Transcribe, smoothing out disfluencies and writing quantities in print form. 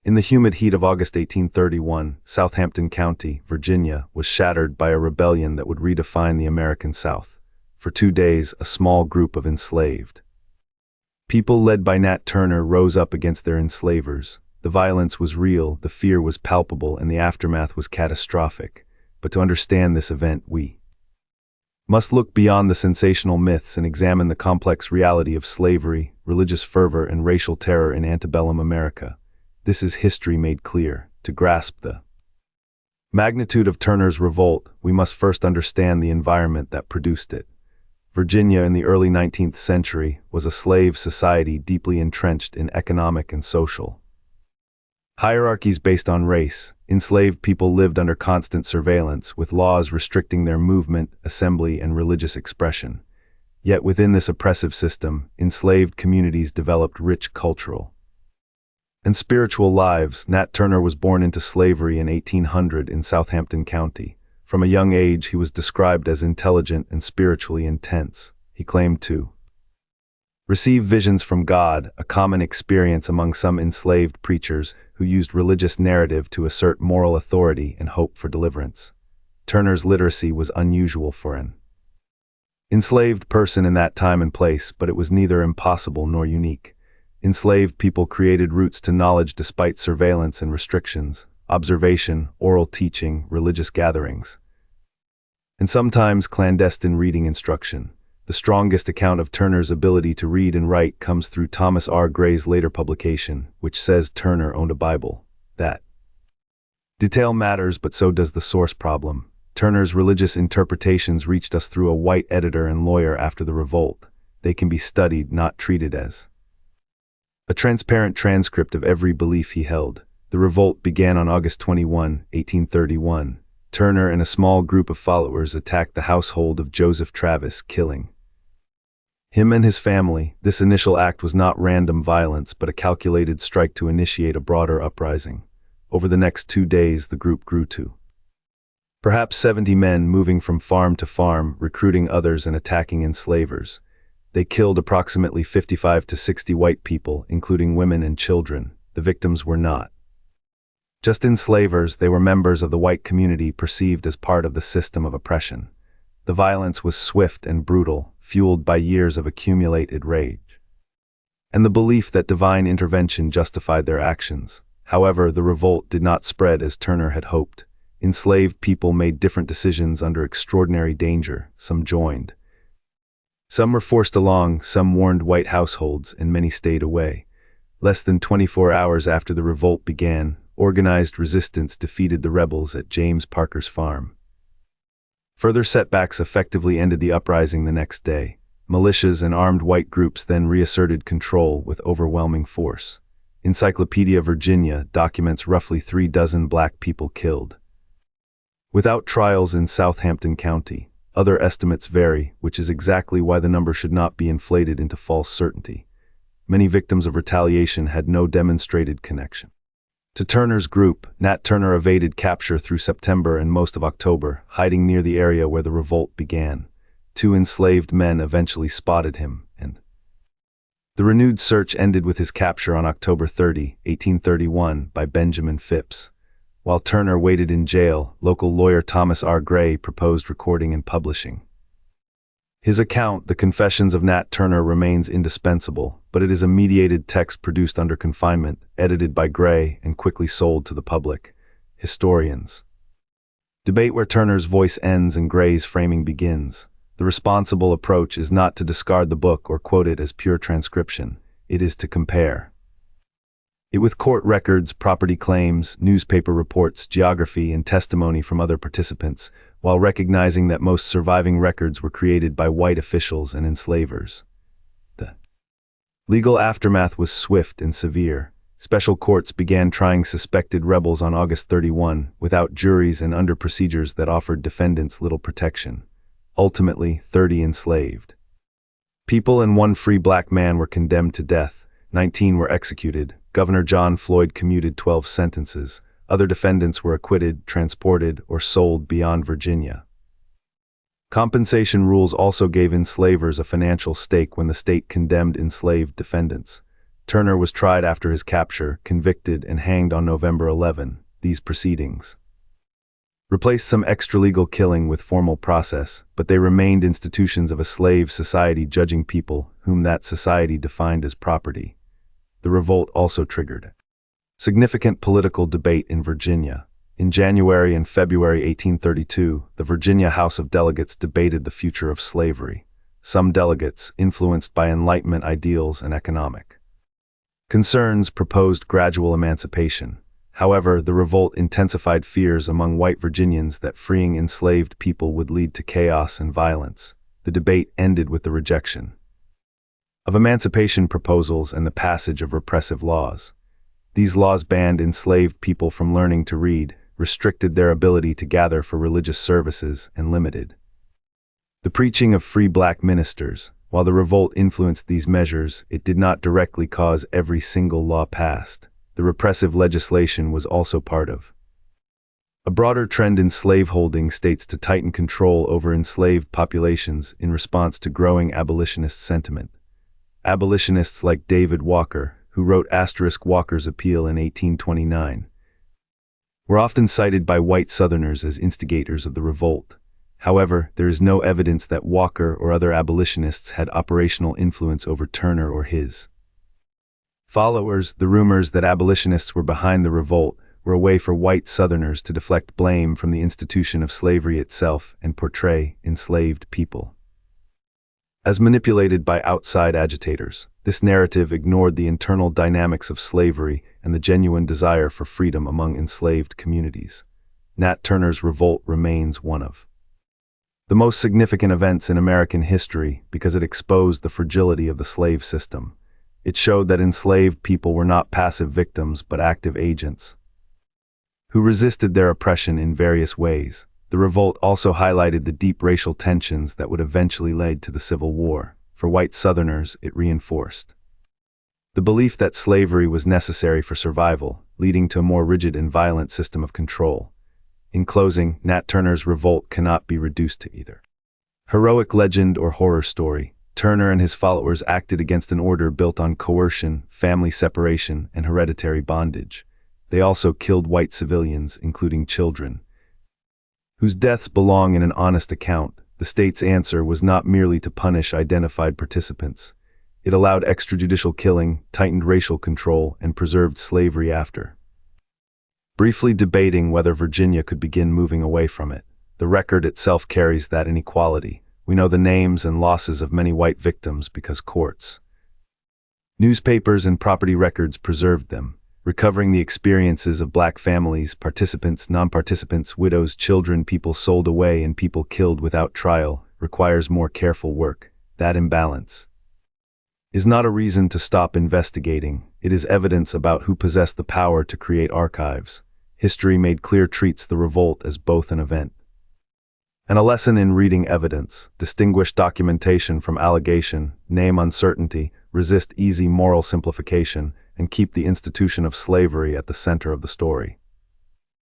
In the humid heat of August 1831, Southampton County, Virginia, was shattered by a rebellion that would redefine the American South. For 2 days, a small group of enslaved people led by Nat Turner rose up against their enslavers. The violence was real, the fear was palpable, and the aftermath was catastrophic. But to understand this event, we must look beyond the sensational myths and examine the complex reality of slavery, religious fervor, and racial terror in antebellum America. This is history made clear. To grasp the magnitude of Turner's revolt, we must first understand the environment that produced it. Virginia in the early 19th century was a slave society deeply entrenched in economic and social hierarchies based on race. Enslaved people lived under constant surveillance, with laws restricting their movement, assembly, and religious expression. Yet within this oppressive system, enslaved communities developed rich cultural and spiritual lives. Nat Turner was born into slavery in 1800 in Southampton County. From a young age, he was described as intelligent and spiritually intense. He claimed to receive visions from God, a common experience among some enslaved preachers who used religious narrative to assert moral authority and hope for deliverance. Turner's literacy was unusual for an enslaved person in that time and place, but it was neither impossible nor unique. Enslaved people created routes to knowledge despite surveillance and restrictions, observation, oral teaching, religious gatherings, and sometimes clandestine reading instruction. The strongest account of Turner's ability to read and write comes through Thomas R. Gray's later publication, which says Turner owned a Bible. That detail matters, but so does the source problem. Turner's religious interpretations reached us through a white editor and lawyer after the revolt. They can be studied, not treated as a transparent transcript of every belief he held. The revolt began on August 21, 1831. Turner and a small group of followers attacked the household of Joseph Travis, killing him and his family. This initial act was not random violence, but a calculated strike to initiate a broader uprising. Over the next 2 days, the group grew to perhaps 70 men, moving from farm to farm, recruiting others and attacking enslavers. They killed approximately 55 to 60 white people, including women and children. The victims were not just enslavers, they were members of the white community perceived as part of the system of oppression. The violence was swift and brutal, fueled by years of accumulated rage and the belief that divine intervention justified their actions. However, the revolt did not spread as Turner had hoped. Enslaved people made different decisions under extraordinary danger. Some joined, some were forced along, some warned white households, and many stayed away. Less than 24 hours after the revolt began, organized resistance defeated the rebels at James Parker's farm. Further setbacks effectively ended the uprising the next day. Militias and armed white groups then reasserted control with overwhelming force. Encyclopedia Virginia documents roughly 36 black people killed without trials in Southampton County. Other estimates vary, which is exactly why the number should not be inflated into false certainty. Many victims of retaliation had no demonstrated connection to Turner's group. Nat Turner evaded capture through September and most of October, hiding near the area where the revolt began. 2 enslaved men eventually spotted him, and the renewed search ended with his capture on October 30, 1831, by Benjamin Phipps. While Turner waited in jail, local lawyer Thomas R. Gray proposed recording and publishing his account. The Confessions of Nat Turner remains indispensable, but it is a mediated text produced under confinement, edited by Gray, and quickly sold to the public. Historians debate where Turner's voice ends and Gray's framing begins. The responsible approach is not to discard the book or quote it as pure transcription. It is to compare it with court records, property claims, newspaper reports, geography, and testimony from other participants, while recognizing that most surviving records were created by white officials and enslavers. The legal aftermath was swift and severe. Special courts began trying suspected rebels on August 31, without juries and under procedures that offered defendants little protection. Ultimately, 30 enslaved people and 1 free black man were condemned to death. 19 were executed. Governor John Floyd commuted 12 sentences. Other defendants were acquitted, transported, or sold beyond Virginia. Compensation rules also gave enslavers a financial stake when the state condemned enslaved defendants. Turner was tried after his capture, convicted, and hanged on November 11. These proceedings replaced some extralegal killing with formal process, but they remained institutions of a slave society judging people whom that society defined as property. The revolt also triggered significant political debate in Virginia. In January and February 1832, the Virginia House of Delegates debated the future of slavery. Some delegates, influenced by Enlightenment ideals and economic concerns, proposed gradual emancipation. However, the revolt intensified fears among white Virginians that freeing enslaved people would lead to chaos and violence. The debate ended with the rejection of emancipation proposals and the passage of repressive laws. These laws banned enslaved people from learning to read, restricted their ability to gather for religious services, and limited the preaching of free black ministers. While the revolt influenced these measures, it did not directly cause every single law passed. The repressive legislation was also part of a broader trend in slaveholding states to tighten control over enslaved populations in response to growing abolitionist sentiment. Abolitionists like David Walker, who wrote Walker's Appeal in 1829, were often cited by white Southerners as instigators of the revolt. However, there is no evidence that Walker or other abolitionists had operational influence over Turner or his followers. The rumors that abolitionists were behind the revolt were a way for white Southerners to deflect blame from the institution of slavery itself and portray enslaved people as manipulated by outside agitators. This narrative ignored the internal dynamics of slavery and the genuine desire for freedom among enslaved communities. Nat Turner's revolt remains one of the most significant events in American history because it exposed the fragility of the slave system. It showed that enslaved people were not passive victims but active agents who resisted their oppression in various ways. The revolt also highlighted the deep racial tensions that would eventually lead to the Civil War. For white Southerners, it reinforced the belief that slavery was necessary for survival, leading to a more rigid and violent system of control. In closing, Nat Turner's revolt cannot be reduced to either heroic legend or horror story. Turner and his followers acted against an order built on coercion, family separation, and hereditary bondage. They also killed white civilians, including children, whose deaths belong in an honest account. The state's answer was not merely to punish identified participants. It allowed extrajudicial killing, tightened racial control, and preserved slavery after briefly debating whether Virginia could begin moving away from it. The record itself carries that inequality. We know the names and losses of many white victims because courts, newspapers, and property records preserved them. Recovering the experiences of black families, participants, non-participants, widows, children, people sold away, and people killed without trial requires more careful work. That imbalance is not a reason to stop investigating. It is evidence about who possessed the power to create archives. History Made Clear treats the revolt as both an event and a lesson in reading evidence. Distinguish documentation from allegation, name uncertainty, resist easy moral simplification, and keep the institution of slavery at the center of the story.